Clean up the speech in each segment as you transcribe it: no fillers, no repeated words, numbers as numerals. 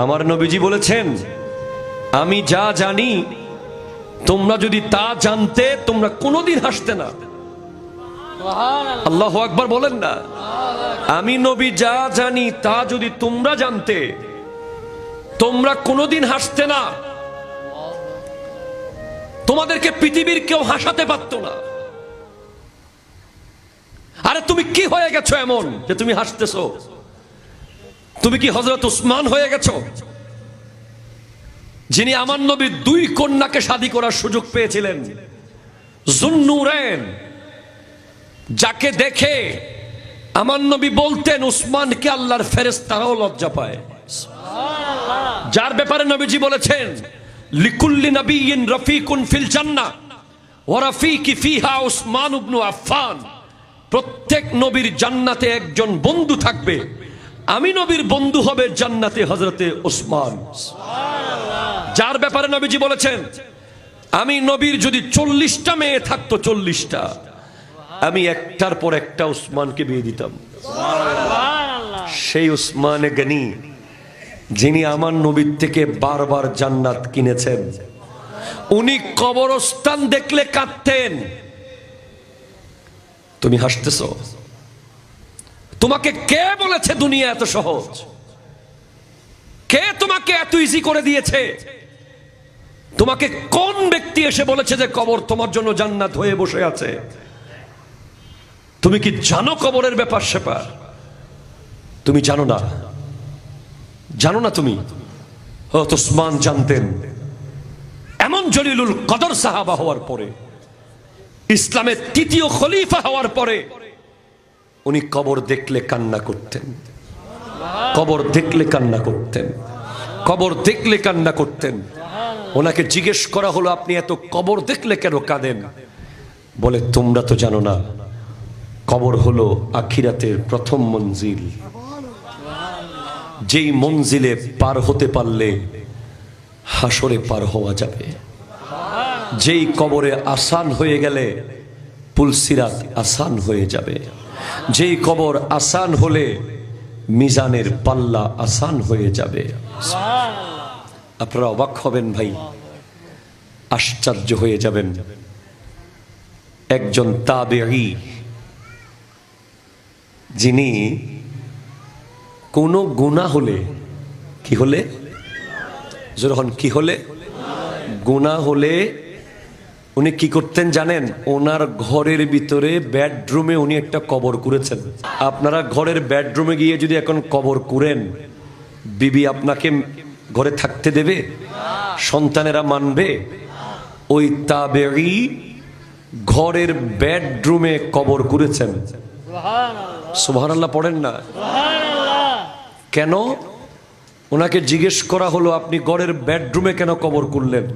আমার নবীজি বলেছেন, আমি যা জানি তোমরা যদি তা জানতে তোমরা কোনোদিন হাসতে না। আল্লাহু আকবার বলেন না। আমি নবী যা জানি তা যদি তোমরা জানতে তোমরা কোনোদিন হাসতে না। তোমাদেরকে পৃথিবীর কেউ হাসাতে পারত না। আরে তুমি কি হয়ে গেছো এমন যে তুমি হাসতেছো? তুমি কি হযরত উসমান হয়ে গেছো, যিনি আমার নবী দুই কন্যাকে শাদী করার সুযোগ পেয়েছিলেন? যুন্নুরাইন, যাকে দেখে আমার নবী বলতেন উসমানকে আল্লাহর ফেরেশতারাও লজ্জা পায়। যার ব্যাপারে নবীজি বলেছেন, লিকুল্লি নবিয়্যিন রফিকুন ফিল জান্নাহ ওয়া রাফিকি ফিহা উসমান ইবনে আফফান। প্রত্যেক নবীর জান্নাতে একজন বন্ধু থাকবে, আমি নবীর বন্ধু হবে জান্নাতে হযরতে উসমান। যার ব্যাপারে নবীজি বলেছেন, আমি নবীর যদি 40টা মেয়ে থাকতো, 40টা, আমি একটার পর একটা উসমানকে বিয়ে দিতাম। সেই উসমানে গনি, যিনি আমার নবীর থেকে বারবার জান্নাত কিনেছেন, উনি কবরস্থান দেখলে কাঁদতেন। তুমি হাসতেছো? তোমাকে কে বলেছে দুনিয়া এত সহজ? কে তোমাকে এত ইজি করে দিয়েছে? তোমাকে কোন ব্যক্তি এসে বলেছে যে কবর তোমার জন্য জান্নাত হয়ে বসে আছে? তুমি কি জানো কবরের ব্যাপার স্যাপার? তুমি জানো না, জানো না তুমি? হযরত উসমান জানতেন। এমন জলিলুল কদর সাহাবা হওয়ার পরে, ইসলামের তৃতীয় খলিফা হওয়ার পরে, উনি কবর দেখলে কান্না করতেন। কবর দেখলে কান্না করতেন। কবর দেখলে কান্না করতেন। ওনাকে জিজ্ঞেস করা হলো, আপনি এত কবর দেখলে কেন কাঁদেন? বলে, তোমরা তো জানো না, কবর হলো আখিরাতের প্রথম মঞ্জিল। যেই মঞ্জিলে পার হতে পারলে হাসরে পার হওয়া যাবে। যেই কবরে আসান হয়ে গেলে পুলসিরাত আসান হয়ে যাবে। যেই কবর আসান হলে মিজানের পাল্লা আসান হয়ে যাবে। আপনারা অবাক হবেন ভাই, আশ্চর্য হয়ে যাবেন। একজন তাবেঈ, যিনি কোনো গুনাহ হলে, কি হলে, যখন কি হলে, গুনাহ হলে উনি কি করতেন জানেন? ওনার ঘরের ভিতরে বেডরুমে উনি একটা কবর করেছেন। আপনারা ঘরের বেডরুমে গিয়ে যদি এখন কবর করেন, বিবি আপনাকে ঘরে থাকতে দেবে? সন্তানেরা মানবে? ওই তাবেঈ ঘরের বেডরুমে কবর করেছেন। সুবহানাল্লাহ পড়েন না? কেন? ওনাকে জিজ্ঞেস করা হলো, আপনি ঘরের বেডরুমে কেন কবর করলেন?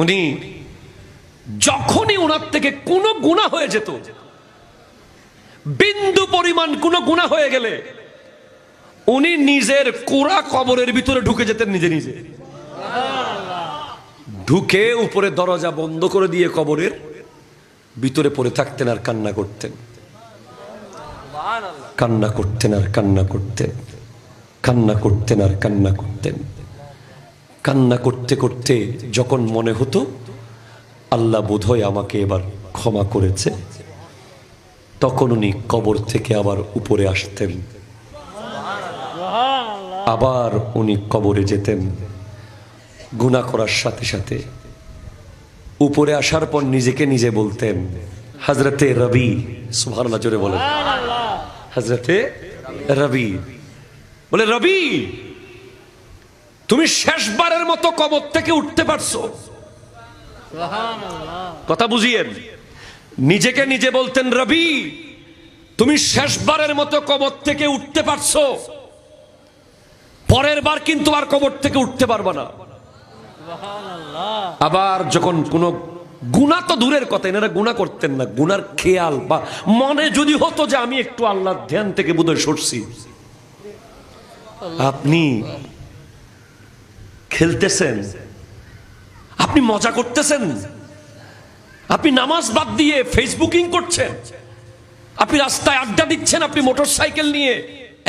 উনি যখনই ওনার থেকে কোনো গুনাহ হয়ে যেত, বিন্দু পরিমাণ কোনো গুনাহ হয়ে গেলে, উনি নিজের কোরা কবরের ভিতরে ঢুকে যেতেন নিজে নিজে। ঢুকে উপরে দরজা বন্ধ করে দিয়ে কবরের ভিতরে পড়ে থাকতেন আর কান্না করতেন। কান্না করতেন আর কান্না করতেন। কান্না করতেন আর কান্না করতেন। কান্না করতে করতে যখন মনে হতো আল্লাহ বোধহয় আমাকে এবার ক্ষমা করেছে, তখন উনি কবর থেকে আবার উপরে আসতেন। আবার উনি কবরে যেতেন। গুনাহ করার সাথে সাথে উপরে আসার পর নিজেকে নিজে বলতেন, হযরতে রবি, সুবহানাল্লাহ জোরে বলেন, হযরতে রবি, বলে, রবি তুমি শেষবারের মতো কবর থেকে উঠতে পারছো? কথা বুঝিয়েন। নিজেকে নিজে বলতেন, রবি তুমি শেষবারের মতো কবর থেকে উঠতে পারছো, পরের বার কিন্তু আর কবর থেকে উঠতে পারবা না। আবার যখন কোন গুনাহ, তো দূরের কথা, এনারা গুনাহ করতেন না, গুনার খেয়াল বা মনে যদি হতো যে আমি একটু আল্লাহর ধ্যান থেকে বোধহয় সরছি, আপনি খেলতেছেন, আপনি মজা করতেছেন, আপনি নামাজ বাদ দিয়ে ফেসবুকিং করছেন, আপনি রাস্তায় আড্ডা দিচ্ছেন, আপনি মোটরসাইকেল নিয়ে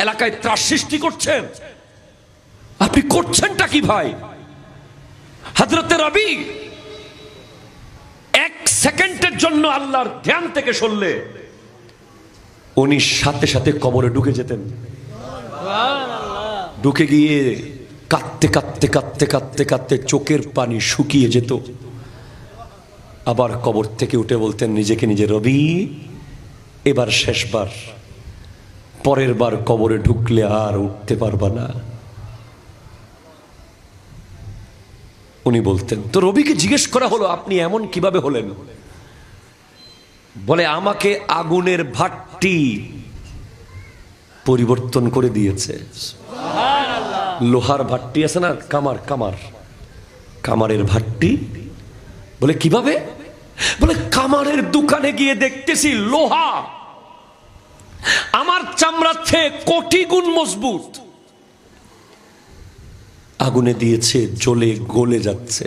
এলাকায় ত্রাস সৃষ্টি করছেন, আপনি করছেনটা কি ভাই? হযরতে রবি এক সেকেন্ডের জন্য আল্লাহর ধ্যান থেকে সরলে উনি সাথে সাথে কবরে ঢুকে যেতেন। ঢুকে গিয়ে কাঁদতে কাঁদতে কাঁদতে কাঁদতে কাঁদতে চোখের পানি শুকিয়ে যেত। আবার কবর থেকে উঠে বলতেন নিজেকে নিজে, রবি এবার শেষবার, পরের বার কবরে ঢুকলে আর উঠতে পারবা না। উনি বলতেন। তো রবিকে জিজ্ঞেস করা হলো, আপনি এমন কিভাবে হলেন? বলে, আমাকে আগুনের ভাট্টি পরিবর্তন করে দিয়েছে। লোহার ভাট্টি আছে না, কামার, কামারের ভাট্টি। বলে কিভাবে? বলে, কামারের দোকানে গিয়ে দেখতেছি লোহা আমার চামড়ার চেয়ে কোটি গুণ মজবুত। আগুনে দিয়েছে, জ্বলে গলে যাচ্ছে।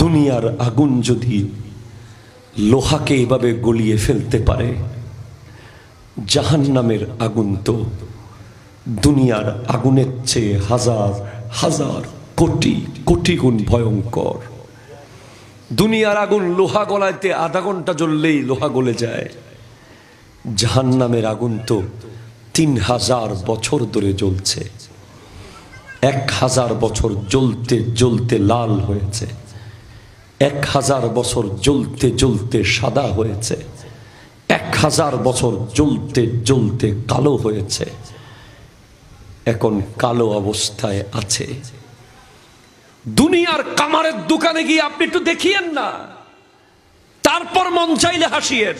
দুনিয়ার আগুন যদি লোহাকে এভাবে গলিয়ে ফেলতে পারে, জাহান্নামের আগুন তো দুনিয়ার আগুনের চেয়ে হাজার হাজার কোটি কোটি গুণ ভয়ঙ্কর। দুনিয়ার আগুন লোহা গলাইতে আধা ঘন্টা জ্বললেই লোহা গলে যায়। জাহান্নামের আগুন তো 3000 বছর ধরে জ্বলছে। 1000 বছর জ্বলতে জ্বলতে লাল হয়েছে, 1000 বছর জ্বলতে জ্বলতে সাদা হয়েছে, 1000 বছর জ্বলতে জ্বলতে কালো হয়েছে, এখন কালো অবস্থায় আছে। দুনিয়ার কামারের দোকানে গিয়ে আপনি একটু দেখিয়েন না, তারপর মন চাইলে হাসিয়েন,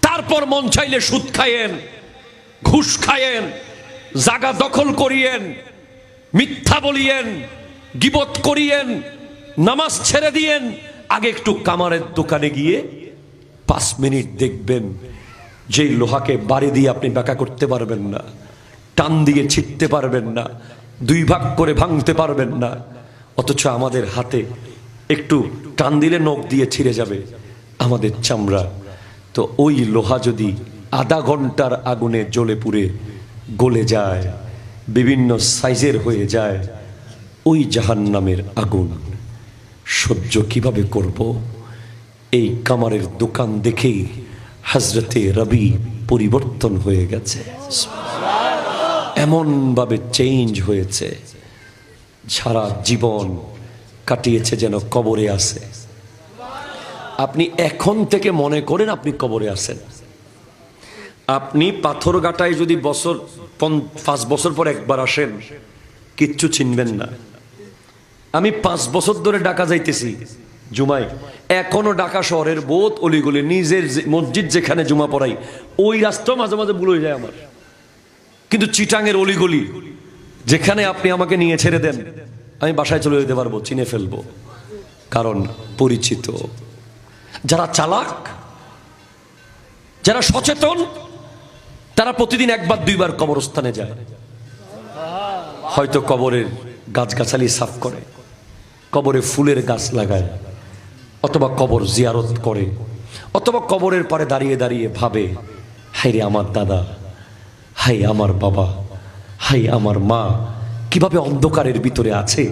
তারপর মন চাইলে সুদ খায়েন, ঘুষ খায়েন, জায়গা দখল করিয়েন, মিথ্যা বলিয়েন, গীবত করিয়েন, নামাজ ছেড়ে দিয়েন। আগে একটু কামারের দোকানে গিয়ে 5 মিনিট দেখবেন, যেই লোহাকে বাড়ি দিয়ে আপনি বাঁকা করতে পারবেন না, টান দিয়ে ছিটতে পারবেন না, 2 ভাগ করে ভাঙতে পারবেন না, অথচ আমাদের হাতে একটু টান দিলে নখ দিয়ে ছিঁড়ে যাবে আমাদের চামড়া। তো ওই লোহা যদি আধা ঘন্টার আগুনে জ্বলে পুড়ে গলে যায়, বিভিন্ন সাইজের হয়ে যায়, ওই জাহান্নামের আগুন সহ্য কিভাবে করব? এই কামারের দোকান দেখেই হযরতে রবি পরিবর্তন হয়ে গেছে, এমন ভাবে চেঞ্জ হয়েছে, সারা জীবন কাটিয়েছে যেন কবরে আছে। আপনি এখন থেকে মনে করেন আপনি কবরে আছেন। আপনি পাথরঘাটায় যদি 5 বছর পর একবার আসেন, কিচ্ছু চিনবেন না। আমি 5 বছর ধরে ঢাকা যাইতেছি জুমায়, এখনো ঢাকা শহরের বহুত অলিগলি, নিজের মসজিদ যেখানে জুমা পড়াই ওই রাস্তা মাঝে মাঝে ভুলে যায় আমার। কিন্তু চিটাঙের অলিগলি যেখানে আপনি আমাকে নিয়ে ছেড়ে দেন, আমি বাসায় চলে যেতে পারবো, চিনে ফেলবো, কারণ পরিচিত। যারা চালাক, যারা সচেতন, তারা প্রতিদিন 1 বার 2 বার কবরস্থানে যায়। হয়তো কবরের গাছগাছালি সাফ করে, কবরে ফুলের গাছ লাগায়, অথবা কবর জিয়ারত করে, অথবা কবরের পারে দাঁড়িয়ে দাঁড়িয়ে ভাবে, হায় রে আমার দাদা, হাই আমার বাবা, হাই আমার মা কিভাবে অন্ধকারের ভিতরে আছে।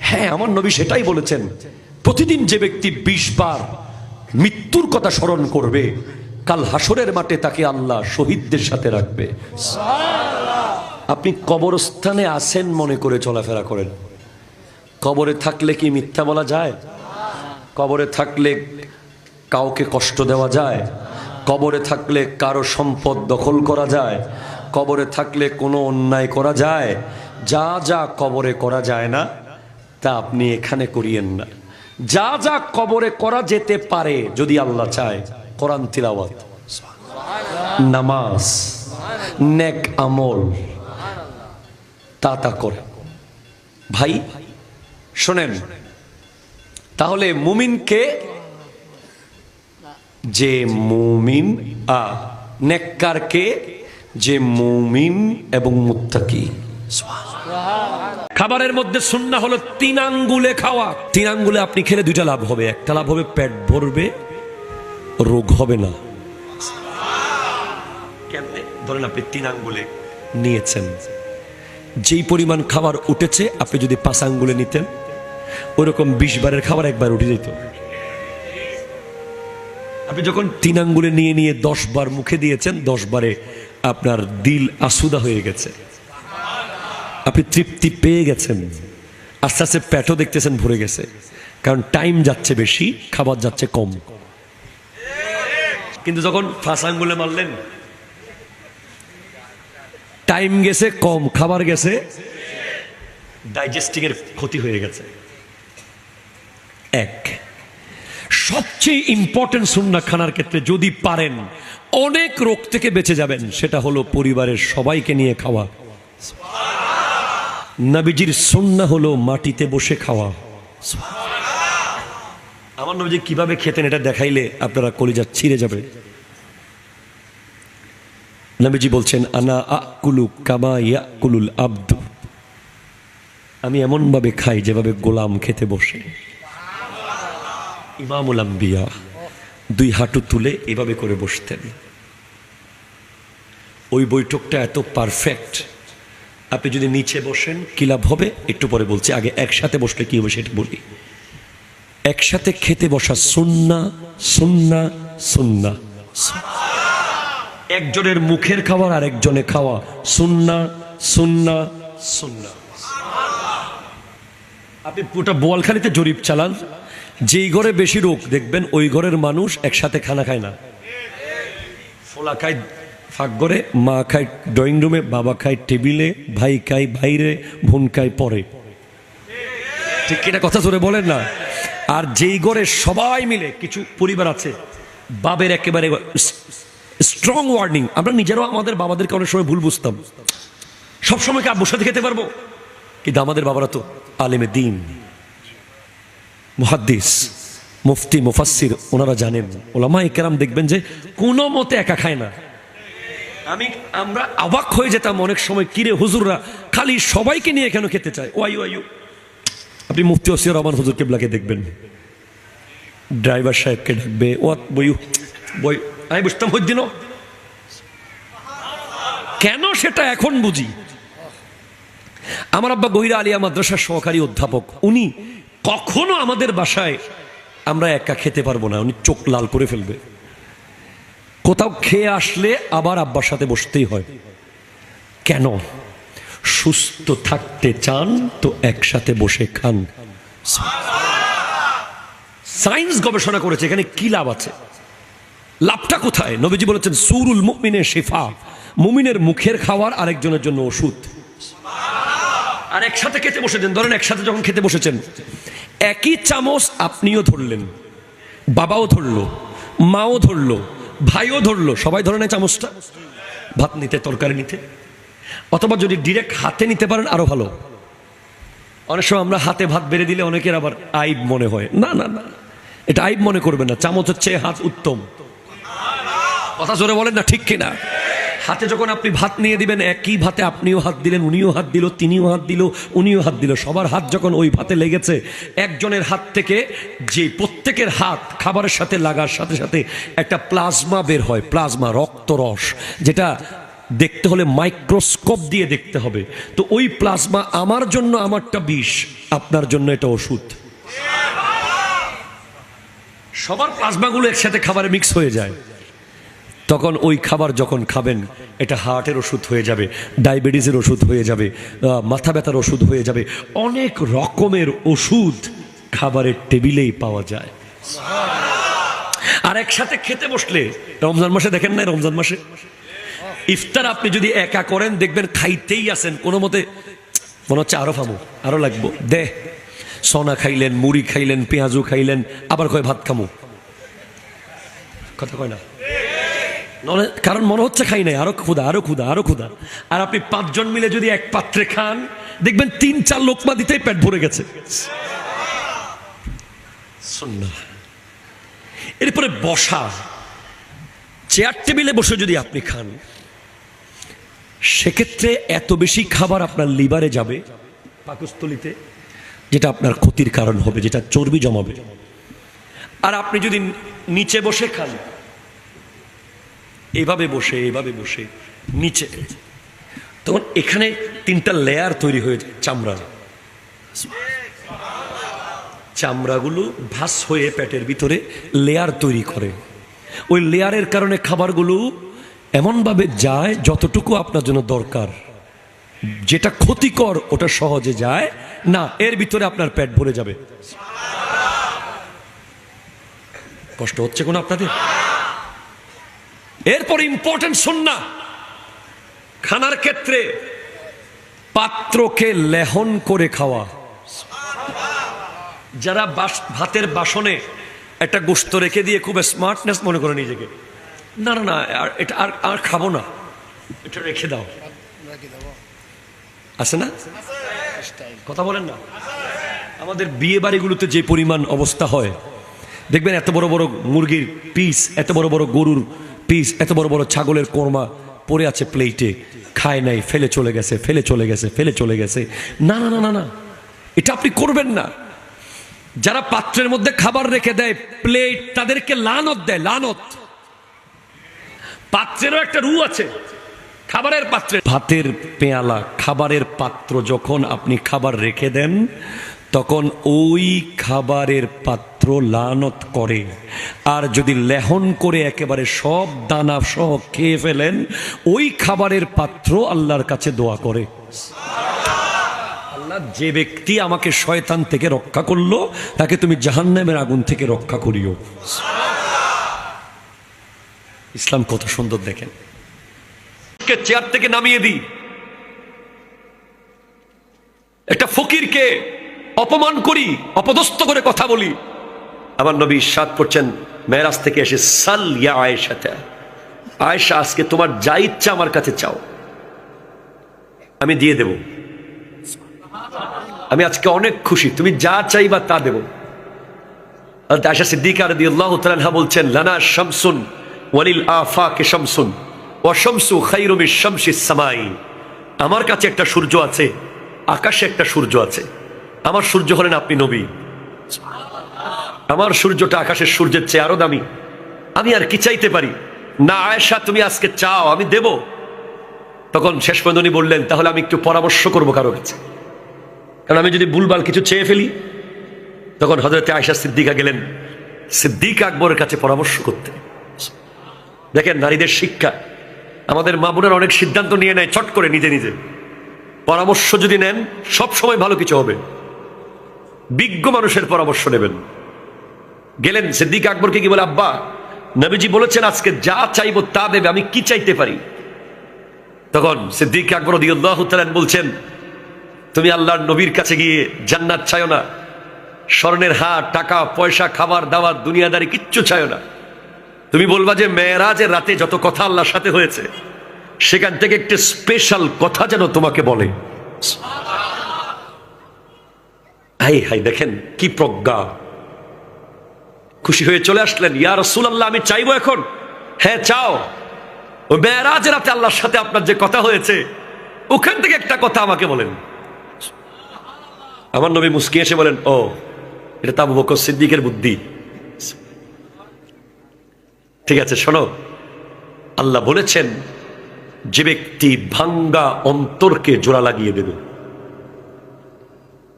হ্যাঁ, আমার নবী সেটাই বলেছেন, প্রতিদিন যে ব্যক্তি 20 বার মৃত্যুর কথা স্মরণ করবে, কাল হাসরের মাঠে তাকে আল্লাহ শহীদদের সাথে রাখবে। আপনি কবরস্থানে আছেন মনে করে চলাফেরা করেন। কবরে থাকলে কি মিথ্যা বলা যায়? কবরে থাকলে কাউকে কষ্ট দেওয়া যায়? কবরে থাকলে কারো সম্পদ দখল করা যায়? কবরে থাকলে কোনো অন্যায় করা যায়? যা যা কবরে করা যায় না, তা আপনি এখানে করিয়েন না। যা যা কবরে করা যেতে পারে যদি আল্লাহ চায়, কোরআন তিলাওয়াত, নামাজ, নেক আমল, তা করে। ভাই শোনেন, তাহলে মুমিনকে, যে মুমিন, নেককারকে, যে মুমিন এবং মুত্তাকি। খাবারের মধ্যে সুন্নাহ হলো 3 আঙ্গুলে খাওয়া। 3 আঙ্গুলে আপনি খেলে 2টা লাভ হবে। একটা লাভ হবে পেট ভরবে, রোগ হবে না। কেমনে? ধরেন আপনি 3 আঙ্গুলে নিয়েছেন, যেই পরিমাণ খাবার উঠেছে আপনি যদি 5 আঙ্গুলে নিতেন ওরকম 20 বারের খাবার একবার উঠে যেত। আপনি যখন 3 আঙ্গুলে নিয়ে নিয়ে 10 বার মুখে দিয়েছেন, 10 বারে আপনার দিল আসুদা হয়ে গেছে, আপনি তৃপ্তি পেয়ে গেছেন, আস্তে আস্তে পেটও দেখতেছেন ভরে গেছে, কারণ টাইম যাচ্ছে বেশি, খাবার যাচ্ছে কম। কিন্তু যখন 5 আঙ্গুলে মারলেন, টাইম গেছে কম, খাবার গেছে, ডাইজেস্টিং এর ক্ষতি হয়ে গেছে। এক সবচেয়ে ইম্পর্টেন্ট সুন্নাহ খানার ক্ষেত্রে যদি পারেন অনেক রোগ থেকে বেঁচে যাবেন, সেটা হলো পরিবারের সবাইকে নিয়ে খাওয়া। নবীজির সুন্নাহ হলো মাটিতে বসে খাওয়া। আমার নবীজি কিভাবে খেতেন এটা দেখাইলে আপনারা কলিজা ছিঁড়ে যাবে। নবীজি বলছেন, আনা আকুলু কামা ইয়াকুলুল আবদু, আমি এমন ভাবে খাই যেভাবে গোলাম খেতে বসে। ইমামুল আম্বিয়া 2 হাঁটু তুলে এভাবে করে বসতেন। ওই বৈঠকটা এত পারফেক্ট, আপনি যদি নিচে বসেন কি লাভ হবে একটু পরে বলছি, আগে একসাথে বসলে কি হবে সেটা বলি। একসাথে খেতে বসা সুন্নাহ সুন্নাহ সুন্নাহ, একজনের মুখের খাবার আর একজনে খাওয়া সুন্নাহ সুন্নাহ সুন্নাহ। আপনি পুরোটা বোয়ালখালীতে জরিপ চালান, যেই ঘরে বেশি রোগ দেখবেন ওই ঘরের মানুষ একসাথে খানা খায় না। ফোলা খায় ফাঁক ঘরে, মা খায় ড্রয়িং রুমে, বাবা খায় টেবিলে, ভাই খায় বাইরে, বোন খায় পরে। ঠিক কিনা কথা জোরে বলেন না? আর যেই ঘরে সবাই মিলে, কিছু পরিবার আছে বাবের একেবারে স্ট্রং ওয়ার্নিং, আমরা নিজেরাও আমাদের বাবাদেরকে অনেক সময় ভুল বুঝতাম, সবসময় কি আব্বুর সাথে খেতে পারবো? কিন্তু আমাদের বাবারা তো আলেমে দ্বীন, মুহাদ্দিস, মুফতি, মুফাসসির, ওনারা জানেন। ওলামায়ে কেরাম দেখবেন যে কোনো মতে একা খায় না। আমরা অবাক হয়ে যেতাম অনেক সময়, কিরে হুজুররা খালি সবাইকে নিয়ে কেন খেতে চায়? YU IU. আপনি মুফতি ওসিউর রহমান হুজুর কেবলাকে দেখবেন, ড্রাইভার সাহেবকে ডাকবে, ও বইউ বই, আমি বুঝতাম হইদিন কেন, সেটা এখন বুঝি। আমার আব্বা গহিরা আলিয়া মাদ্রাসার সহকারী অধ্যাপক, উনি কখনো আমাদের বাসায় আমরা একা খেতে পারবো না, উনি চোখ লাল করে ফেলবে। কোথাও খেয়ে আসলে আবার আব্বার সাথে বসতেই হয়। কেন? সুস্থ থাকতে চান তো একসাথে বসে খান। সায়েন্স গবেষণা করেছে এখানে কি লাভ আছে, লাভটা কোথায়? নবীজি বলেছেন, সুরুল মুমিনের শিফা, মুমিনের মুখের খাবার আরেকজনের জন্য ওষুধ। আর একসাথে খেতে বসেছেন, ধরেন একসাথে যখন খেতে বসেছেন, একই চামচ আপনিও ধরলেন, বাবাও ধরলো, মাও ধরলো, ভাইও ধরলো, সবাই ধরে নেয় চামচটা ভাত নিতে, তরকারি নিতে। অথবা যদি ডিরেক্ট হাতে নিতে পারেন আরো ভালো। অনেক সময় আমরা হাতে ভাত বেড়ে দিলে অনেকের আবার আইব মনে হয়, না না না, এটা আইব মনে করবেন না, চামচ হচ্ছে হাত উত্তম। কথা জোরে বলেন না, ঠিক কিনা? হাতে যখন আপনি ভাত নিয়ে দিবেন, একই ভাতে আপনিও হাত দিলেন, উনিও হাত দিল, তিনিও হাত দিল, উনিও হাত দিল, সবার হাত যখন ওই ভাতে লেগেছে, একজনের হাত থেকে যে প্রত্যেকের হাত খাবারের সাথে লাগার সাথে সাথে একটা প্লাজমা বের হয়, প্লাজমা, রক্তরস, যেটা দেখতে হলে মাইক্রোস্কোপ দিয়ে দেখতে হবে। তো ওই প্লাজমা আমার জন্য আমারটা বিষ, আপনার জন্য এটা ওষুধ। সবার প্লাজমাগুলো একসাথে খাবারে মিক্স হয়ে যায়, তখন ওই খাবার যখন খাবেন, এটা হার্টের ওষুধ হয়ে যাবে, ডায়াবেটিসের ওষুধ হয়ে যাবে, মাথা ব্যথার ওষুধ হয়ে যাবে, অনেক রকমের ওষুধ খাবারের টেবিলেই পাওয়া যায়। আর একসাথে খেতে বসলে, রমজান মাসে দেখেন না, রমজান মাসে ইফতার আপনি যদি একা করেন দেখবেন খাইতেই আছেন, কোনো মতে মনে হচ্ছে আরো খামো, আরো লাগবো, দে। সোনা খাইলেন, মুড়ি খাইলেন, পেঁয়াজু খাইলেন, আবার কয় ভাত খামো, কথা কয় না, কারণ মনে হচ্ছে খাই নাই, আরো ক্ষুধা, আরো ক্ষুধা, আরো ক্ষুধা। আর আপনি 5 জন মিলে যদি এক পাত্রে খান, দেখবেন 3-4 লোকমা দিতেই পেট ভরে গেছে। সুন্নাহ। এরপরে বসা, চেয়ার টেবিলে বসে যদি আপনি খান, সেক্ষেত্রে এত বেশি খাবার আপনার লিভারে যাবে, পাকস্থলিতে, যেটা আপনার ক্ষতির কারণ হবে, যেটা চর্বি জমাবে। আর আপনি যদি নিচে বসে খান, এভাবে বসে, এভাবে বসে নিচে, তখন এখানে 3টা লেয়ার তৈরি হয়ে যায় চামড়া, চামড়াগুলো ভাস হয়ে পেটের ভিতরে লেয়ার তৈরি করে। ওই লেয়ারের কারণে খাবারগুলো এমনভাবে যায় যতটুকু আপনার জন্য দরকার। যেটা ক্ষতিকর ওটা সহজে যায় না, এর ভিতরে আপনার পেট ভরে যাবে। কষ্ট হচ্ছে কোনো আপনাদের? এরপর ইম্পর্টেন্ট সুন্নাহ, খানার ক্ষেত্রে পাত্রকে লেহন করে খাওয়া। যারা ভাতের বাসনে একটা গোশত রেখে দিয়ে খুব স্মার্টনেস মনে করে নিজেকে, না না না এটা আর খাবো না, এটা রেখে দাও, আছে না? কথা বলেন না। আমাদের বিয়ে বাড়িগুলোতে যে পরিমাণ অবস্থা হয়, দেখবেন এত বড় বড় মুরগির পিস, এত বড় বড় গরুর পিস, এত বড় বড় ছাগলের কোরমা পড়ে আছে প্লেটে, খায় নাই, ফেলে চলে গেছে, ফেলে চলে গেছে, ফেলে চলে গেছে। না না না না না, এটা আপনি করবেন না। যারা পাত্রের মধ্যে খাবার রেখে দেয় প্লেট, তাদেরকে লানত দেয়, লানত। পাত্রেরও একটা রু আছে, খাবারের পাত্রে, ভাতের পেয়ালা, খাবারের পাত্র যখন আপনি খাবার রেখে দেন, তখন ওই খাবারের পাত্র লানত করে। আর যদি লেহন করে একেবারে সব দানা সহ খেয়ে ফেলেন, ওই খাবারের পাত্র আল্লাহর কাছে দোয়া করে, আল্লাহ যে ব্যক্তি আমাকে শয়তান থেকে রক্ষা করলো, তাকে তুমি জাহান্নামের আগুন থেকে রক্ষা করিও। ইসলাম কত সুন্দর দেখেন। চেয়ার থেকে নামিয়ে দিই, একটা ফকিরকে অপমান করি, অপদস্থ করে কথা বলি। আমার নবী ইরশাদ করছেন মেরাজ থেকে এসে, সাল ইয়া আয়েশা, আয়েশা আজকে তোমার যা ইচ্ছা আমার কাছে চাও, আমি দিয়ে দেব। আমি আজকে অনেক খুশি, তুমি যা চাইবা তা দেব। আয়েশা সিদ্দিকা রাদিয়াল্লাহু তাআলা আনহা বলছেন, লানা শামসুন ওয়ালিল আফাকে শামসুন ওয়া শামসু খায়রু মিশ শামসিস সামাই। আমার কাছে একটা সূর্য আছে, আকাশে একটা সূর্য আছে। আমার সূর্য হলেন আপনি নবী। আমার সূর্যটা আকাশের সূর্যের চেয়ে আরো দামি। আমি আর কি চাইতে পারি? না আয়েশা তুমি আজকে চাও, আমি দেব। তখন শেষ পর্যন্ত উনি বললেন, তাহলে আমি একটু পরামর্শ করবো কারো কাছে, কারণ আমি যদি ভুলভাল কিছু চেয়ে ফেলি। তখন হযরতে আয়েশা সিদ্দিকা গেলেন সিদ্দিক আকবরের কাছে পরামর্শ করতে। দেখেন নারীদের শিক্ষা। আমাদের মা বোনেরা অনেক সিদ্ধান্ত নিয়ে নেয় চট করে নিজে নিজে। পরামর্শ যদি নেন সব সময় ভালো কিছু হবে, বিজ্ঞ মানুষের পরামর্শ নেবেন। গেলেন সিদ্দিক আকবরকে, কি বলে, আব্বা নবীজি বলেছেন আজকে যা চাইবো তা দেবে, আমি কি চাইতে পারি? তখন সিদ্দিক আকবর রাদিয়াল্লাহু তাআলা বলছেন, তুমি আল্লাহর নবীর কাছে গিয়ে জান্নাত চাইও না, স্বর্ণের হার, টাকা পয়সা, খাবার দাবার, দুনিয়াদারি কিচ্ছু চাইও না। তুমি বলবা যে মেরাজের রাতে যত কথা আল্লাহর সাথে হয়েছে, সেখান থেকে একটা স্পেশাল কথা যেন তোমাকে বলে। হাই হাই, দেখেন কি প্রজ্ঞা। খুশি হয়ে চলে আসলেন, ইয়া রাসূলুল্লাহ আমি চাইবো এখন। হ্যাঁ চাও। ওই মেরাজের রাতে আল্লাহর সাথে আপনার যে কথা হয়েছে, ওখান থেকে একটা কথা আমাকে বলেন। আমার নবী মুস্কি এসে বলেন, ও এটা তো আবু বকর সিদ্দিকের বুদ্ধি। ঠিক আছে শোনো, আল্লাহ বলেছেন যে ব্যক্তি ভাঙ্গা অন্তরকে জোড়া লাগিয়ে দেবে,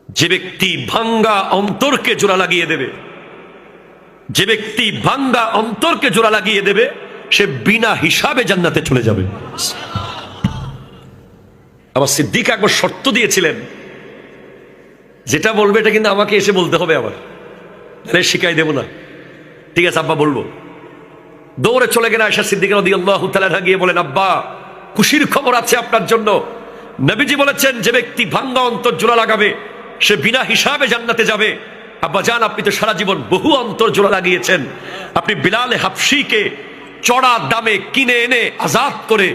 যে ব্যক্তি ভাঙ্গা অন্তরকে জোড়া লাগিয়ে দেবে, যে ব্যক্তি ভাঙ্গা অন্তরকে জোড়া লাগিয়ে দেবে, সে বিনা হিসাবে জান্নাতে চলে যাবে। আবার সিদ্দিক আকবর শর্ত দিয়েছিলেন, যেটা বলবে এটা কিন্তু আমাকে এসে বলতে হবে, আবার শিখাই দেব না। ঠিক আছে আব্বা বলবো। দৌড়ে চলে গেলে আয়েশা সিদ্দিকা রাদিয়াল্লাহু তাআলা আনহা গিয়ে বলেন, আব্বা খুশির খবর আছে আপনার জন্য। নবীজি বলেছেন যে ব্যক্তি ভাঙ্গা অন্তর জোড়া লাগাবে, সে বিনা হিসাবে জান্নাতে যাবে। আব্বা জান, আপনি তো সারা জীবন বহু অন্তর জোড়া লাগিয়েছেন। আপনি বিলাল হাবশিকে চড়া দামে কিনে এনে আজাদ করে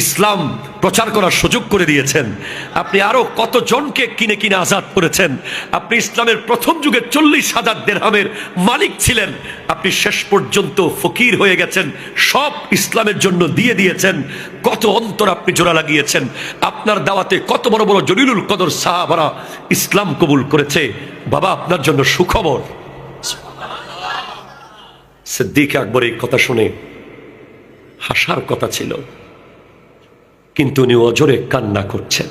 ইসলাম প্রচার করার সুযোগ করে দিয়েছেন। আপনি আরো কত জনকে কিনে কিনে আজাদ করেছেন। আপনি ইসলামের প্রথম যুগে 40,000 দিরহামের মালিক ছিলেন। আপনি শেষ পর্যন্ত ফকির হয়ে গেছেন, সব ইসলামের জন্য দিয়ে দিয়েছেন। কত অন্তর আপনি জোড়া লাগিয়েছেন। আপনার দাওয়াতে কত বড় বড় জলিলুল কদর সাহাবারা ইসলাম কবুল করেছে। বাবা আপনার জন্য সুখবর। সিদ্দিক আকবর এই কথা শুনে হাসার কথা ছিল, কিন্তু উনি অজরে কান্না করছেন,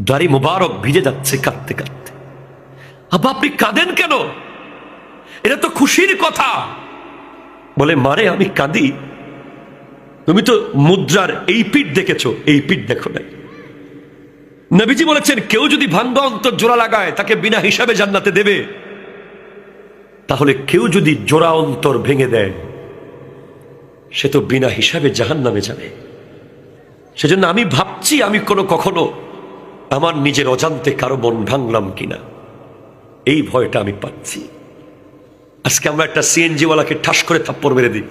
দাড়ি মুবারক ভিজে যাচ্ছে কাঁদতে কাঁদতে। আব্বা আপনি কাঁদেন কেন? এটা তো খুশির কথা। বলে মারে আমি কাঁদি, তুমি তো মুদ্রার এই পিঠ দেখেছো, এই পিঠ দেখো নাই। নবীজি বলেছেন কেউ যদি ভাঙ্গা অন্তর জোড়া লাগায় তাকে বিনা হিসাবে জান্নাতে দেবে, তাহলে কেউ যদি জোড়া অন্তর ভেঙে দেয় সে তো বিনা হিসাবে জাহান্নামে যাবে। সেজন্য আমি ভাবছি আমি কখনো আমার নিজের অজান্তে কারো মন ভাঙলাম কিনা, এই ভয়টা আমি পাচ্ছি। আজকে আমরা একটা সিএনজি ওয়ালাকে ঠাস করে থাপ্পড় মেরে দিই,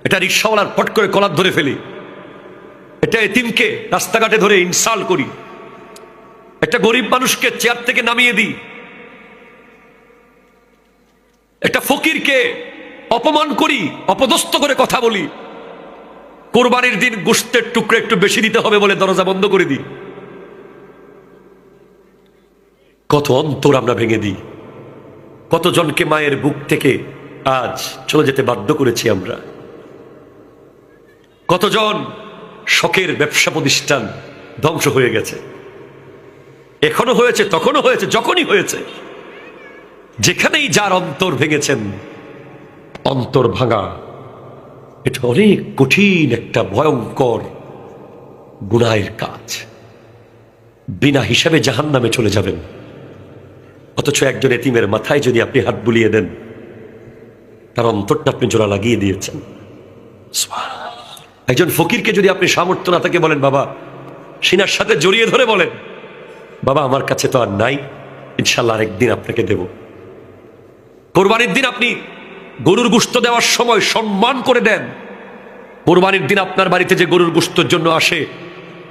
এটা রিক্সাওয়ালার পট করে কলার ধরে ফেলি, এটা এতিমকে রাস্তাঘাটে ধরে ইনসাল্ট করি, একটা গরিব মানুষকে চেয়ার থেকে নামিয়ে দিই, একটা ফকিরকে অপমান করি, অপদস্থ করে কথা বলি, কোরবানির দিন গোশতের টুকরো একটু বেশি দিতে হবে বলে দরজা বন্ধ করে দিই। কত অন্তর আমরা ভেঙে দিই, কতজনকে মায়ের বুক থেকে আজ চলে যেতে বাধ্য করেছি আমরা, কতজন শখের ব্যবসা প্রতিষ্ঠান ধ্বংস হয়ে গেছে। এখনো হয়েছে, তখনও হয়েছে, যখনই হয়েছে। যেখানেই যার অন্তর ভেঙেছেন, অন্তর ভাঙা এটা অনেক কঠিন একটা ভয়ঙ্কর গুনাহের কাজ। বিনা হিসাবে জাহান্নামে চলে যাবেন। অথচ একজন এতিমের মাথায় যদি আপনি হাত বুলিয়ে দেন, তার অন্তরটা আপনি জোড়া লাগিয়ে দিয়েছেন। একজন ফকিরকে যদি আপনি সামর্থ্য না থাকে বলেন বাবা, সিনার সাথে জড়িয়ে ধরে বলেন বাবা আমার কাছে তো আর নাই, ইনশাল্লাহ আরেকদিন আপনাকে দেব। কোরবানির দিন আপনি গরুর গোশত দেওয়ার সময় সম্মান করে দেন। কোরবানির দিন আপনার বাড়িতে যে গরুর গোশতের জন্য আসে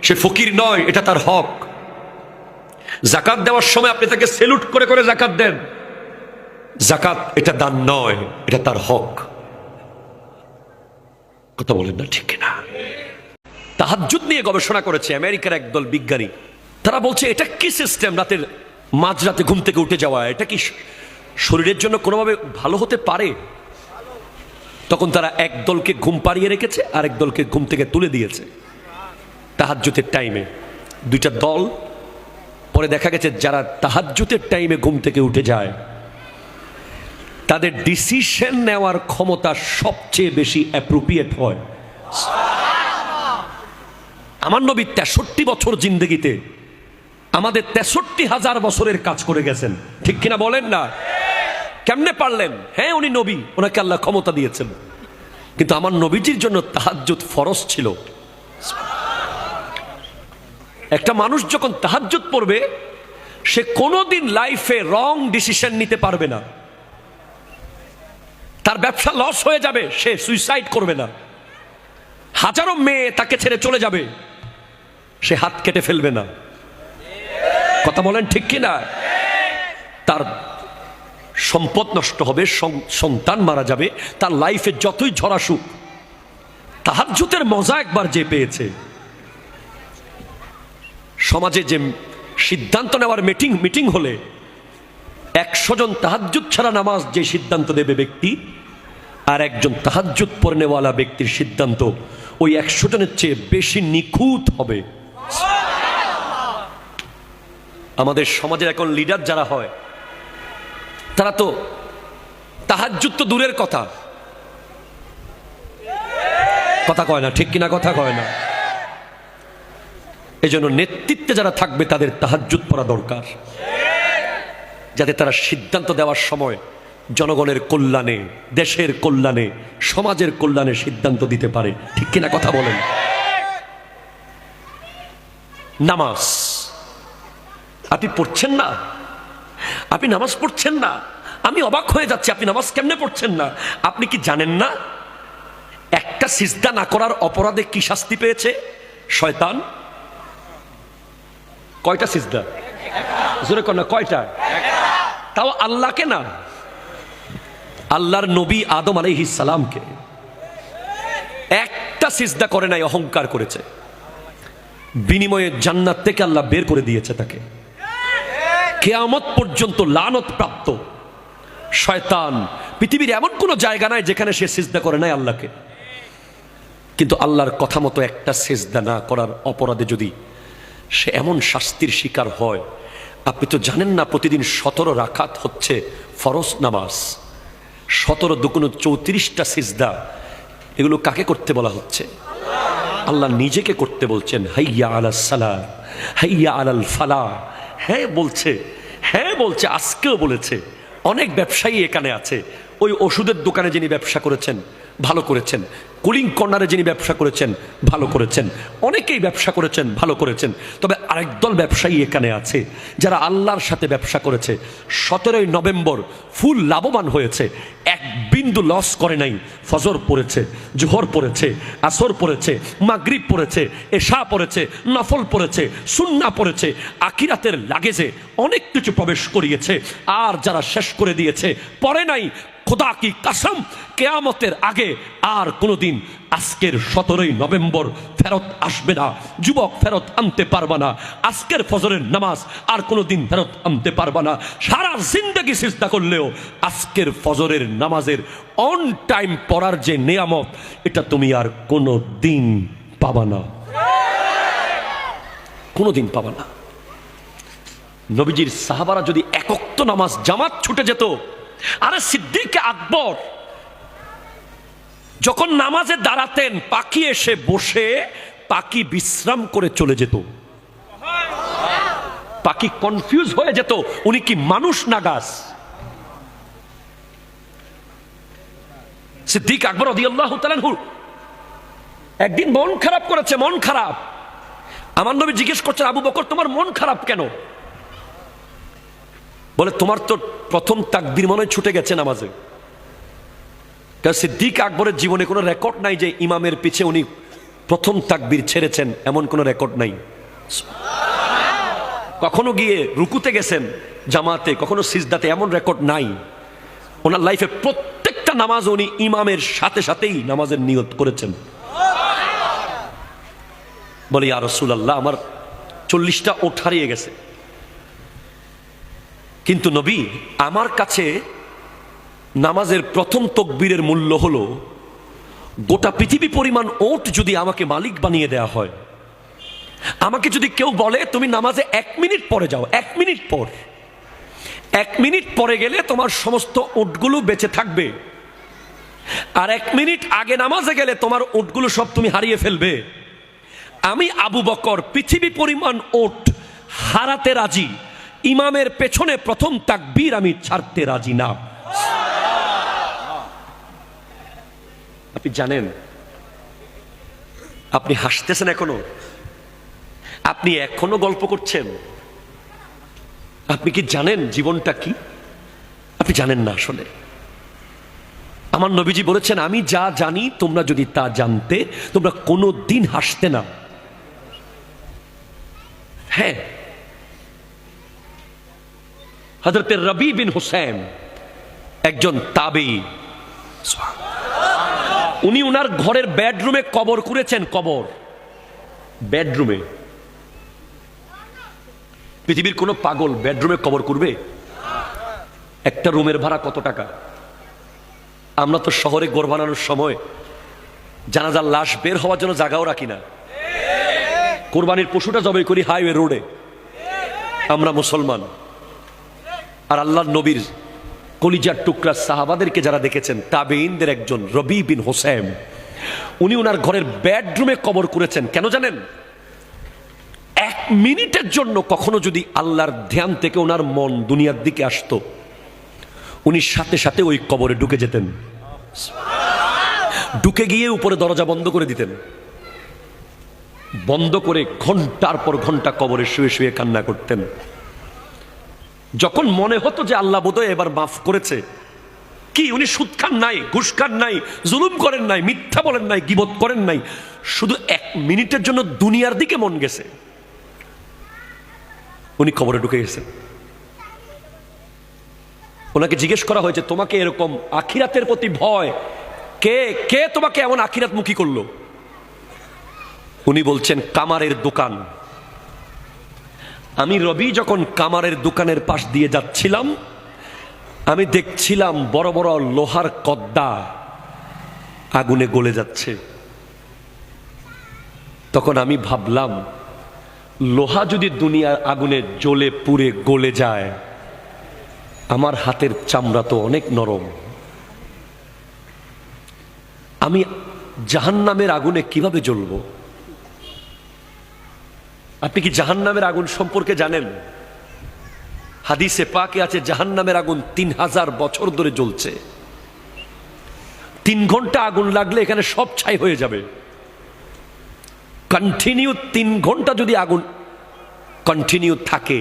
সে ফকির নয়, এটা তার হক। জাকাত দেওয়ার সময় আপনি তাকে সেলুট করে করে জাকাত দেন। জাকাত এটা দান নয়, এটা তার হক। কথা বলেন না ঠিক না? তাহাজ্জুদ নিয়ে গবেষণা করেছে আমেরিকার একদল বিজ্ঞানী। তারা বলছে এটা কি সিস্টেম, রাতের মাঝরাতে ঘুম থেকে উঠে যাওয়া, এটা কি শরীরের জন্য কোনোভাবে ভালো হতে পারে? তখন তারা এক দলকে ঘুম পাড়িয়ে রেখেছে আর এক দলকে ঘুম থেকে তুলে দিয়েছে তাহাজ্জুদের টাইমে, দুইটা দল। পরে দেখা গেছে যারা তাহাজ্জুদের টাইমে ঘুম থেকে উঠে যায় তাদের ডিসিশন নেওয়ার ক্ষমতা সবচেয়ে বেশি অ্যাপ্রোপ্রিয়েট হয়। আমার নবী 63 বছর জিন্দেগিতে আমাদের 63,000 বছরের কাজ করে গেছেন, ঠিক কিনা বলেন না? কেমনে পারলেন? হ্যাঁ উনি নবী, ওনাকে আল্লাহ ক্ষমতা দিয়েছেন, কিন্তু আমার নবীজির জন্য তাহাজ্জুদ ফরজ ছিল। একটা মানুষ যখন তাহাজ্জুদ পড়বে সে কোনোদিন লাইফে রং ডিসিশন নিতে পারবে না। তার ব্যবসা লস হয়ে যাবে, সে সুইসাইড করবে না। হাজারো মেয়ে তাকে ছেড়ে চলে যাবে, সে হাত কেটে ফেলবে না। কথা বলেন ঠিক কিনা? তার সম্পদ নষ্ট হবে, সন্তান মারা যাবে, তার লাইফে যতই ঝড় আসুক, তাহাজ্জুদের মজা একবার যে পেয়েছে। সমাজে যে সিদ্ধান্ত নেওয়ার মিটিং হলে 100 জন তাহাজ্জুদ ছাড়া নামাজ যে সিদ্ধান্ত নেবে ব্যক্তি, আর একজন তাহাজ্জুদ পড়নেওয়ালা ব্যক্তির সিদ্ধান্ত ওই 100 জনের চেয়ে বেশি নিখুঁত হবে। আমাদের সমাজের এখন লিডার যারা হয় তারা তো তাহাজ্জুদ তো দূরের কথা, কথা কয় না, ঠিক কিনা কথা কয় না? এই জন্য নেতৃত্বে যারা থাকবে তাদের তাহাজ্জুদ পড়া দরকার, যাতে তারা সিদ্ধান্ত দেওয়ার সময় জনগণের কল্যাণে, দেশের কল্যাণে, সমাজের কল্যাণে সিদ্ধান্ত দিতে পারে, ঠিক কিনা কথা বলেন? নামাজ আপনি পড়ছেন না, আপনি নামাজ পড়ছেন না, আমি অবাক হয়ে যাচ্ছি। আপনি নামাজ কেমনে পড়ছেন না? আপনি কি জানেন না একটা সিজদা না করার অপরাধে কি শাস্তি পেয়েছে শয়তান? কয়টা সিজদা? জোরে কর না, কয়টা? তাও আল্লাহকে না, আল্লাহর নবী আদম আলাইহিস সালামকে। একটা সিজদা করে নাই, অহংকার করেছে, বিনিময়ে জান্নাত থেকে আল্লাহ বের করে দিয়েছে তাকে। কিয়ামত পর্যন্ত লানত প্রাপ্ত শয়তান পৃথিবীর এমন কোন জায়গা নাই যেখানে সে সিজদা করে নাই আল্লাহকে। কিন্তু আল্লাহর কথা মতো একটা সেজদা না করার অপরাধে যদি সে এমন শাস্তির শিকার হয়, আপনি তো জানেন না প্রতিদিন 17 রাকাত হচ্ছে ফরজ নামাজ, 17 দুগুণ 34টা সিজদা। এগুলো কাকে করতে বলা হচ্ছে? আল্লাহ নিজেকে করতে বলছেন। হাইয়া আলাস সালাহ, হাইয়া আলাল ফালাহ। হ্যাঁ বলছে, হ্যাঁ বলছে, আজকেও বলেছে। অনেক ব্যবসায়ী এখানে আছে, ওই ওষুধের দোকানে যিনি ব্যবসা করেছেন ভালো করেছেন, কুলিং কর্নারে যিনি ব্যবসা করেছেন ভালো করেছেন, অনেকেই ব্যবসা করেছেন ভালো করেছেন। তবে আরেক দল ব্যবসায়ী এখানে আছে যারা আল্লাহর সাথে ব্যবসা করেছে, 17ই নভেম্বর ফুল লাভবান হয়েছে, এক বিন্দু লস করে নাই। ফজর পড়েছে, জোহর পড়েছে, আসর পড়েছে, মাগরিব পড়েছে, এশা পড়েছে, নফল পড়েছে, সুন্নাহ পড়েছে, আখিরাতের লাগেজে অনেক কিছু প্রবেশ করিয়েছে। আর যারা শেষ করে দিয়েছে, পড়ে নাই, খোদা কি কসম, কিয়ামতের আগে আর কোনোদিন আজকের 17ই নভেম্বর ফেরত আসবে না। যুবক ফেরত আনতে পারবা না আজকের ফজরের নামাজ, আর কোনোদিন ফেরত আনতে পারবা না। সারা জিন্দেগি সিজদা করলেও আজকের ফজরের নামাজের অন টাইম পড়ার যে নিয়ামত, এটা তুমি আর কোনো দিন পাবা না, কোনোদিন পাবা না। নবীজির সাহাবারা যদি এক ওয়াক্ত নামাজ জামাত ছুটে যেত, আরে সিদ্দিক আকবর যখন নামাজে দাঁড়াতেন, পাখি এসে বসে পাখি বিশ্রাম করে চলে যেত। পাখি কনফিউজ হয়ে যেত, উনি কি মানুষ না গাছ? সিদ্দিক আকবর রাদিয়াল্লাহু তাআলা আনহু একদিন মন খারাপ করেছে, মন খারাপ। আমার নবী জিজ্ঞেস করছেন, আবু বকর তোমার মন খারাপ কেন? বলে তোমার তো প্রথম তাকবীর মনে ছুটে গেছে নামাজে। সিদ্দিক আকবরের জীবনে কোনো রেকর্ড নাই যে ইমামের পিছে উনি প্রথম তাকবীর ছেড়েছেন, এমন কোনো রেকর্ড নাই। কখনো গিয়ে রুকুতে গেছেন জামাতে, কখনো সিজদাতে, এমন রেকর্ড নাই। ওনার লাইফে প্রত্যেকটা নামাজ উনি ইমামের সাথে সাথেই নামাজের নিয়ত করেছেন। বলে ইয়া রাসূলুল্লাহ, আমার 40টা ওঠ হারিয়ে গেছে, কিন্তু নবী আমার কাছে নামাজের প্রথম তাকবীরের মূল্য হলো গোটা পৃথিবী পরিমাণ ওট যদি আমাকে মালিক বানিয়ে দেয়া হয়। আমাকে যদি কেউ বলে তুমি নামাজে 1 মিনিট পরে যাও, 1 মিনিট পর, 1 মিনিট পরে গেলে তোমার সমস্ত ওটগুলো বেঁচে থাকবে, আর 1 মিনিট আগে নামাজে গেলে তোমার ওটগুলো সব তুমি হারিয়ে ফেলবে। আমি আবু বকর পৃথিবী পরিমাণ ওট হারাতে রাজি, ইমামের পেছনে প্রথম তাকবীর আমি ছাড়তে রাজি না। আপনি জানেন, আপনি হাসতেছেন এখনো, আপনি এখনো গল্প করছেন। আপনি কি জানেন জীবনটা কি? আপনি জানেন না আসলে। আমার নবীজি বলেছেন, আমি যা জানি তোমরা যদি তা জানতে, তোমরা কোনো দিন হাসতে না। হ্যাঁ, হযরত রবি বিন হুসাইন একজন তাবেঈ, উনি উনার ঘরের বেডরুমে কবর করেছেন। কবর বেডরুমে। পৃথিবীর কোন পাগল বেডরুমে কবর করবে? একটা রুমের ভাড়া কত টাকা? আমরা তো শহরে ঘর বানানোর সময় জানাজার লাশ বের হওয়ার জন্য জায়গাও রাখি না। কোরবানির পশুটা জবাই করি হাইওয়ে রোডে। আমরা মুসলমান। আর আল্লাহর নবীর কলিজার টুকরা সাহাবাদেরকে যারা দেখেছেন, তাবেঈনদের একজন রবি বিন হুসাইন, উনি ওনার ঘরের বেডরুমে কবর করেছেন। কেন জানেন? 1 মিনিটের জন্য কখনো যদি আল্লাহর ধ্যান থেকে ওনার মন দুনিয়ার দিকে আসতো, উনি সাথে সাথে ওই কবরে ঢুকে যেতেন। ঢুকে গিয়ে উপরে দরজা বন্ধ করে দিতেন, বন্ধ করে ঘন্টার পর ঘন্টা কবরে শুয়ে শুয়ে কান্না করতেন। যখন মনে হতো যে আল্লাহ বোধহয় এবার মাফ করেছে, কি উনি সুদ খান নাই, ঘুষ খান নাই, জুলুম করেন নাই, মিথ্যা বলেন নাই, গীবত করেন নাই, শুধু 1 মিনিটের জন্য দুনিয়ার দিকে মন গেছে, উনি কবরে ঢুকে গেছেন। ওনাকে জিজ্ঞেস করা হয়েছে, তোমাকে এরকম আখিরাতের প্রতি ভয় কে কে তোমাকে এমন আখিরাতমুখী করলো? উনি বলছেন, কামারের দোকান। আমি রবি যখন কামারের দোকানের পাশ দিয়ে যাচ্ছিলাম, আমি দেখছিলাম বড় বড় লোহার কদ্দা আগুনে গলে যাচ্ছে। তখন আমি ভাবলাম, লোহা যদি দুনিয়ার আগুনে জ্বলে পুড়ে গলে যায়, আমার হাতের চামড়া তো অনেক নরম, আমি জাহান্নামের আগুনে কিভাবে জ্বলবো? আপনি কি জাহান্নামের আগুন সম্পর্কে জানেন? হাদিসে পাকে আছে জাহান্নামের আগুন 3000 বছর ধরে জ্বলছে। 3 ঘন্টা আগুন লাগলে এখানে সব ছাই হয়ে যাবে। কন্টিনিউ 3 ঘন্টা যদি আগুন কন্টিনিউ থাকে,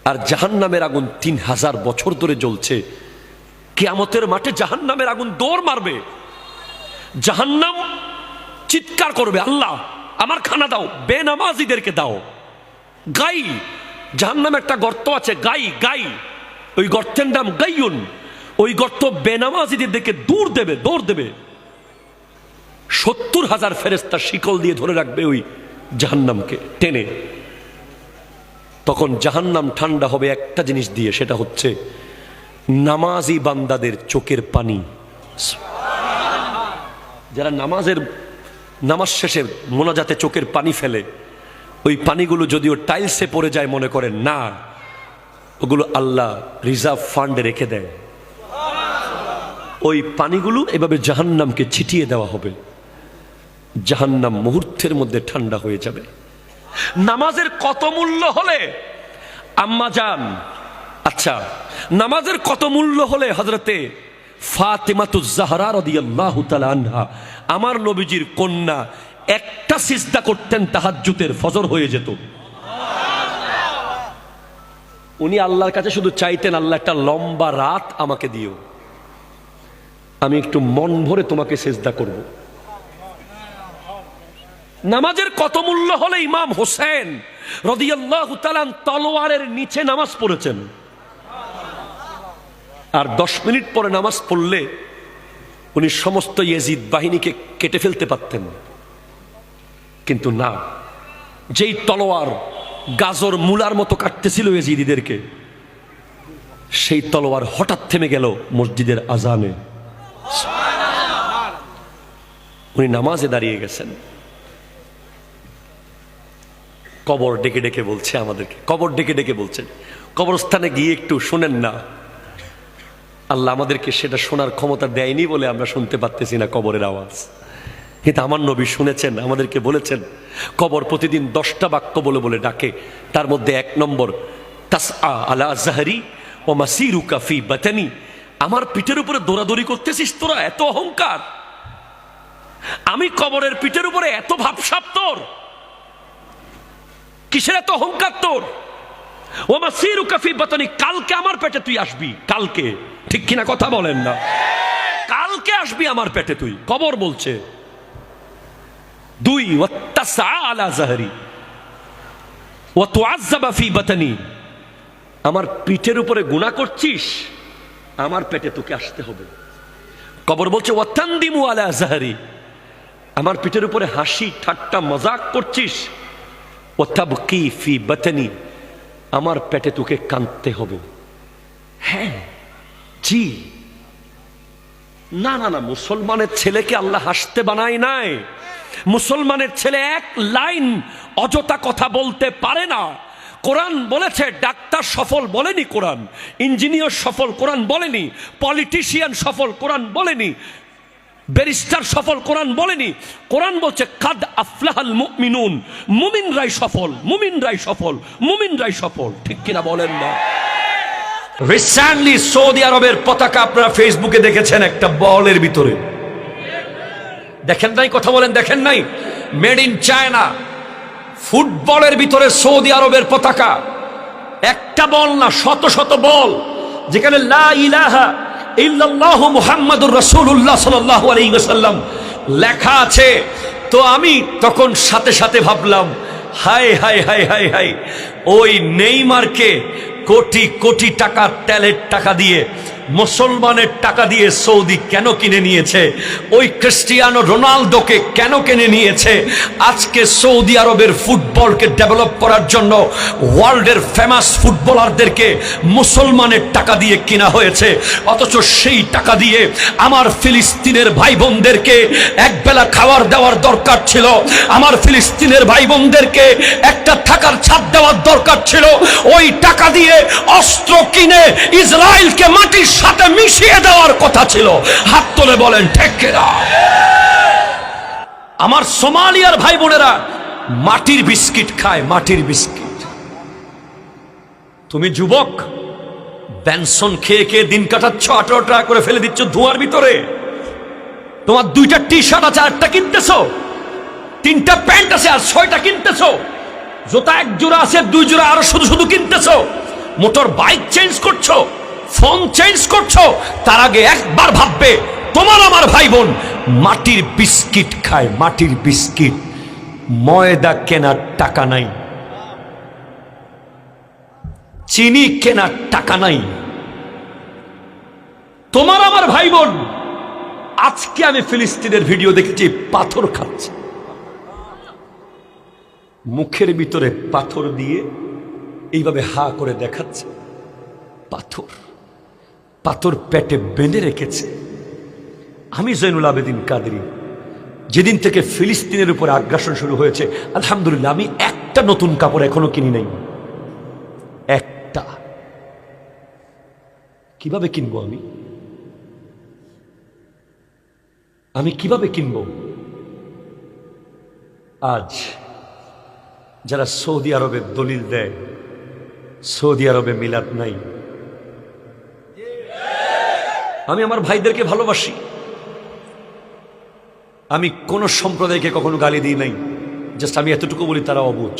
আর জাহান্নামের আগুন 3000 বছর ধরে জ্বলছে, কিয়ামতের মাঠে জাহান্নামের আগুন দৌড় মারবে। জাহান্নাম চিৎকার করবে, আল্লাহ আমার খানা দাও, বেনামাজিদেরকে দাও। গাই, জাহান্নামে একটা গর্ত আছে, গাই গাই, ওই গর্তের নাম গাইয়ুন। ওই গর্ত বেনামাজিদেরকে দৌড় দেবে। 70,000 ফেরেশতা শিকল দিয়ে ধরে রাখবে ওই জাহান্নামকে টেনে। তখন জাহান্নাম ঠান্ডা হবে একটা জিনিস দিয়ে, সেটা হচ্ছে নামাজি বান্দাদের চোখের পানি। যারা নামাজ শেষে মোনাজাতে চোখের পানি ফেলে, ওই পানিগুলো যদিও টাইলসে পড়ে যায় মনে করেন না, ওগুলো আল্লাহ রিজার্ভ ফান্ডে রেখে দেয়। ওই পানিগুলো এভাবে জাহান্নামকে ছিটিয়ে দেওয়া হবে, জাহান্নাম মুহূর্তের মধ্যে ঠান্ডা হয়ে যাবে। নামাজের কত মূল্য হলে আম্মা জান, আচ্ছা নামাজের কত মূল্য হলে হযরতে ফাতেমাতুজ জাহরা রাদিয়াল্লাহু তাআলা আনহা, আমার নবীজির কন্যা, একটা সিজদা করতেন তাহাজ্জুদের, ফজর হয়ে যেত। উনি আল্লাহর কাছে শুধু চাইতেন, আল্লাহ একটা লম্বা রাত আমাকে দিও, আমি একটু মন ভরে তোমাকে সিজদা করব। নামাজের কত মূল্য হলে ইমাম হোসেন রাদিয়াল্লাহু তাআলা তলোয়ারের নিচে নামাজ পড়েছেন, আর 10 মিনিট পরে নামাজ পড়লে উনি সমস্ত ইয়াজিদ বাহিনীকে কেটে ফেলতে পারতেন। কিন্তু না, যেই তলোয়ার গাজর মূলার মতো কাটতেছিল ইয়াজিদিদেরকে, সেই তলোয়ার হঠাৎ থেমে গেল মসজিদের আজানে। উনি নামাজে দাঁড়িয়ে গেছেন। কবর ডেকে ডেকে বলছে আমাদেরকে, কবর ডেকে ডেকে বলছেন, কবরস্থানে গিয়ে একটু শোনেন না। আল্লাহ আমাদেরকে সেটা শোনার ক্ষমতা দেয়নি বলে আমরা শুনতে পারতেছি না কবরের আওয়াজ, কিন্তু আমার নবী শুনেছেন, আমাদেরকে বলেছেন কবর প্রতিদিন 10টা বাক্য বলে বলে ডাকে। তার মধ্যে 1 নম্বর, তাসআ আলা জাহরি ওয়া মাসিরুকা ফি বাতানি, আমার পিঠের উপরে দৌড়াদৌড়ি করতেছিস তোরা, এত অহংকার। আমি কবরের পিঠের উপরে এত ভাবসাব তোর, কিসের এত অহংকার তোর? ওয়া মাসিরুকা ফি বাতানি, কালকে আমার পেটে তুই আসবি, কালকে, ঠিক কিনা কথা বলেন না? কালকে আসবি আমার পেটে তুই, কবর বলছে। 2, ওয়াত্তাসআ আলা জাহরি ওয়া তুআজ্জাবা ফি বাতানি, আমার পিঠের উপরে গুনাহ করছিস, আমার পেটে তোকে আসতে হবে। কবর বলছে ওয়াতানদিমু আলা জাহরি, আমার পিঠের উপরে হাসি ঠাট্টা মজাক করছিস, ওয়াতাবকি ফি বাতানি, আমার পেটে তোকে কাঁদতে হবে। হ্যাঁ, জি, না না না, মুসলমানের ছেলেকে আল্লাহ হাসতে বানায় নাই। মুসলমানের ছেলে এক লাইন অযথা কথা বলতে পারে না। কোরআন বলেছে ডাক্তার সফল বলেনি, কোরআন ইঞ্জিনিয়ার সফল কোরআন বলেনি, পলিটিশিয়ান সফল কোরআন বলেনি, ব্যারিস্টার সফল কোরআন বলেনি। কোরআন বলছে কাদ আফলাহাল মুমিনুন, মুমিনরাই সফল, মুমিনরাই সফল, মুমিনরাই সফল, ঠিক কিনা বলেন না? রিসেন্টলি সৌদি আরবের পতাকা আপনারা ফেসবুকে দেখেছেন, একটা বলের ভিতরে, দেখেন নাই? কথা বলেন, দেখেন নাই? মেড ইন চায়না, ফুটবলের ভিতরে সৌদি আরবের পতাকা, একটা বল না, শত শত বল, যেখানে লা ইলাহা ইল্লাল্লাহু মুহাম্মাদুর রাসূলুল্লাহ সাল্লাল্লাহু আলাইহি ওয়াসাল্লাম লেখা আছে। তো আমি তখন সাথে সাথে ভাবলাম, হায় হায় হায় হায় হায়, ওই নেইমারকে কোটি কোটি টাকা তেলের টাকা দিয়ে মুসলমানের টাকা দিয়ে সৌদি কেন কিনে নিয়েছে, ওই ক্রিস্টিয়ানো রোনালদোকে কেন কিনে নিয়েছে। আজকে সৌদি আরবের ফুটবলকে ডেভেলপ করার জন্য ওয়ার্ল্ডের ফেমাস ফুটবলারদেরকে মুসলমানের টাকা দিয়ে কিনা হয়েছে, অথচ সেই টাকা দিয়ে আমার ফিলিস্তিনের ভাই বোনদেরকে একবেলা খাবার দেওয়ার দরকার ছিল, আমার ফিলিস্তিনের ভাই বোনদেরকে একটা থাকার ছাদ দেওয়ার দরকার ছিল। ওই টাকা দিয়ে অস্ত্র কিনে ইসরায়েলকে মাটির সাথে মিশিয়ে দেওয়ার কথা ছিল। হাত তুলে বলেন ঠিক কিনা? আমার সোমালিয়ার ভাই বোনেরা মাটির বিস্কিট খায়, মাটির বিস্কিট। তুমি যুবক বেনসন খেয়ে খেয়ে দিন কাটাচ্ছ, 18 টাকা করে ফেলে দিচ্ছ ধোঁয়ার ভিতরে। তোমার 2টা টি শার্ট আছে, 8টা কিনতেছো, 3টা প্যান্ট আছে আর 6টা কিনতেছো, জুতা 1 জোড়া আছে 2 জোড়া আরো শুধু শুধু কিনতেছো, মোটর বাইক চেঞ্জ করছো, ফোন চেঞ্জ করছো। তার আগে একবার ভাববে তোমার আমার ভাই বোন মাটির বিস্কিট খায়, মাটির বিস্কিট। ময়দা কেনার টাকা নাই, চিনি কেনার টাকা নাই। তোমার আমার ভাই বোন, আজকে আমি ফিলিস্তিনের ভিডিও দেখেছি, পাথর খাচ্ছে, মুখের ভিতরে পাথর দিয়ে এইভাবে হা করে দেখাচ্ছে। পাথর পাথর পেটে বেঁধে রেখেছে। আমি জৈনুল আবেদিন কাদরি, যেদিন থেকে ফিলিস্তিনের উপর আগ্রাসন শুরু হয়েছে, আলহামদুলিল্লাহ আমি একটা নতুন কাপড় এখনো কিনি নাই, একটা। কিভাবে কিনবো আমি কিভাবে কিনবো? আজ যারা সৌদি আরবের দলিল দেয়, সৌদি আরবে মিলাদ নাই। আমি আমার ভাইদেরকে ভালোবাসি, আমি কোন সম্প্রদায়কে কখনো গালি দিই নাই, জাস্ট আমি এতটুকু বলি তারা অবুঝ,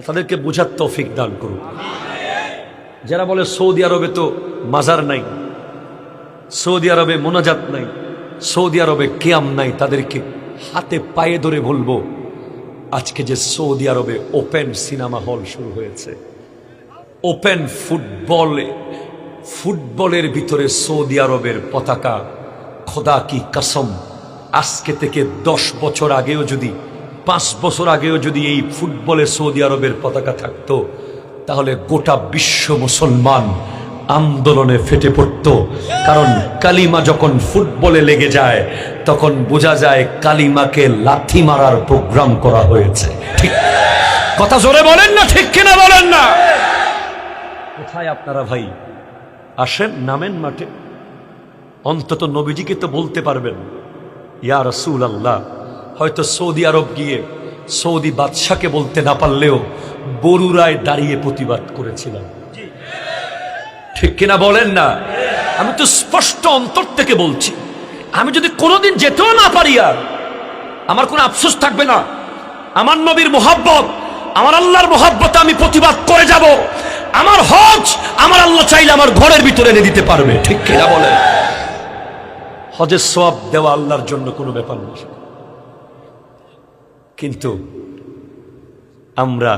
তাদেরকে বোঝার তৌফিক দান করুন। যারা বলে সৌদি আরবে তো মাজার নাই, সৌদি আরবে মোনাজাত নাই, সৌদি আরবে কিয়াম নাই, তাদেরকে হাতে পায়ে ধরে বলবো, আজকে যে সৌদি আরবে ওপেন সিনেমা হল শুরু হয়েছে, ওপেন ফুটবলের ভিতরে সৌদি আরবের পতাকা, খোদা কি কসম, আজকে থেকে 10 বছর আগেও যদি, 5 বছর আগেও যদি এই ফুটবলে সৌদি আরবের পতাকা থাকতো, তাহলে গোটা বিশ্ব মুসলমান আন্দোলনে ফেটে পড়ত। কারণ কালিমা যখন ফুটবলে লেগে যায়, তখন বোঝা যায় কালিমাকে লাথি মারার প্রোগ্রাম করা হয়েছে। ঠিক কথা জোরে বলেন না, ঠিক কিনা বলেন না? কোথায় আপনারা ভাই? আসেন, নামেন মাঠে, অন্তত নবীজিকে তো বলতে পারবেন, ইয়া রাসূলুল্লাহ। হয়তো সৌদি আরব গিয়ে সৌদি বাদশাকে বলতে না পারলেও বরুড়ায় দাঁড়িয়ে প্রতিবাদ করেছিলাম। ঠিক কিনা বলেন না? আমি তো স্পষ্ট অন্তর থেকে বলছি, আমি যদি কোনোদিন যেতেও না পারি, আর আমার কোনো আফসোস থাকবে না। আমার নবীর মোহাব্বত, আমার আল্লাহর মোহাব্বতে আমি প্রতিবাদ করে যাব। আমার হজ আমার আল্লাহ চাইলে আমার ঘরের ভিতরে এনে দিতে পারবে। ঠিক কিনা বলেন? হজের সওয়াব দেওয়া আল্লাহর জন্য কোনো ব্যাপার না, কিন্তু আমরা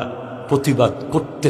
প্রতিবাদ করতে